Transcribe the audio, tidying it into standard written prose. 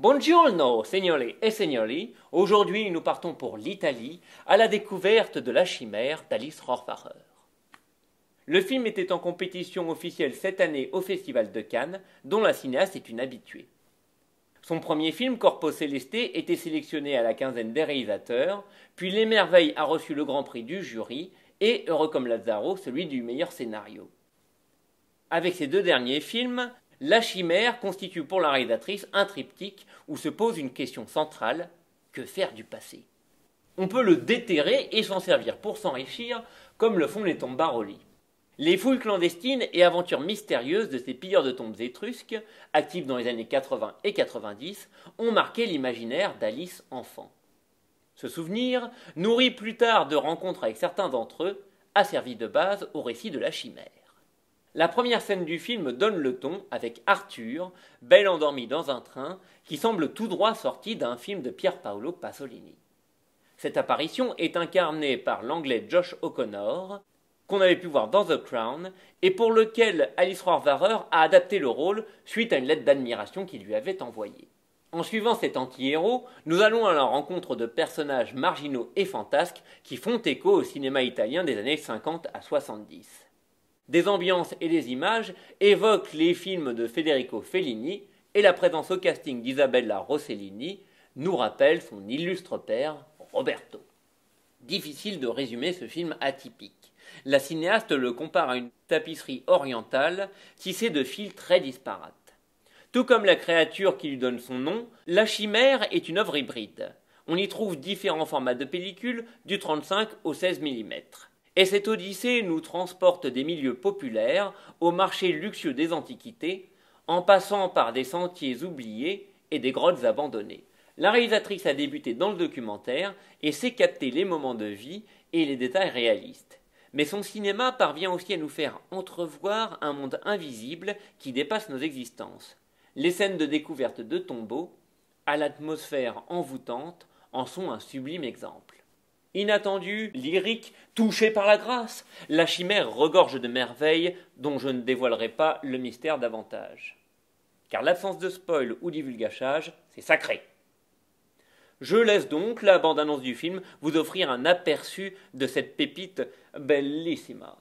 Buongiorno, signori e signori. Aujourd'hui, nous partons pour l'Italie à la découverte de La Chimère d'Alice Rohrwacher. Le film était en compétition officielle cette année au Festival de Cannes, dont la cinéaste est une habituée. Son premier film, Corpo Celeste, était sélectionné à la quinzaine des réalisateurs, puis L'Émerveille a reçu le grand prix du jury et, heureux comme Lazzaro, celui du meilleur scénario. Avec ces deux derniers films, La Chimère constitue pour la réalisatrice un triptyque où se pose une question centrale: que faire du passé? On peut le déterrer et s'en servir pour s'enrichir, comme le font les tombes Baroli. Les fouilles clandestines et aventures mystérieuses de ces pilleurs de tombes étrusques, actifs dans les années 80 et 90, ont marqué l'imaginaire d'Alice enfant. Ce souvenir, nourri plus tard de rencontres avec certains d'entre eux, a servi de base au récit de La Chimère. La première scène du film donne le ton avec Arthur, belle endormie dans un train, qui semble tout droit sorti d'un film de Pier Paolo Pasolini. Cette apparition est incarnée par l'anglais Josh O'Connor, qu'on avait pu voir dans The Crown, et pour lequel Alice Rohrwacher a adapté le rôle suite à une lettre d'admiration qu'il lui avait envoyée. En suivant cet anti-héros, nous allons à la rencontre de personnages marginaux et fantasques qui font écho au cinéma italien des années 50 à 70. Des ambiances et des images évoquent les films de Federico Fellini, et la présence au casting d'Isabella Rossellini nous rappelle son illustre père, Roberto. Difficile de résumer ce film atypique. La cinéaste le compare à une tapisserie orientale tissée de fils très disparates. Tout comme la créature qui lui donne son nom, La Chimère est une œuvre hybride. On y trouve différents formats de pellicule, du 35 au 16 mm. Et cette odyssée nous transporte des milieux populaires au marché luxueux des antiquités, en passant par des sentiers oubliés et des grottes abandonnées. La réalisatrice a débuté dans le documentaire et sait capter les moments de vie et les détails réalistes. Mais son cinéma parvient aussi à nous faire entrevoir un monde invisible qui dépasse nos existences. Les scènes de découverte de tombeaux, à l'atmosphère envoûtante, en sont un sublime exemple. Inattendu, lyrique, touché par la grâce, La Chimère regorge de merveilles dont je ne dévoilerai pas le mystère davantage. Car l'absence de spoil ou divulgachage, c'est sacré. Je laisse donc la bande-annonce du film vous offrir un aperçu de cette pépite bellissima.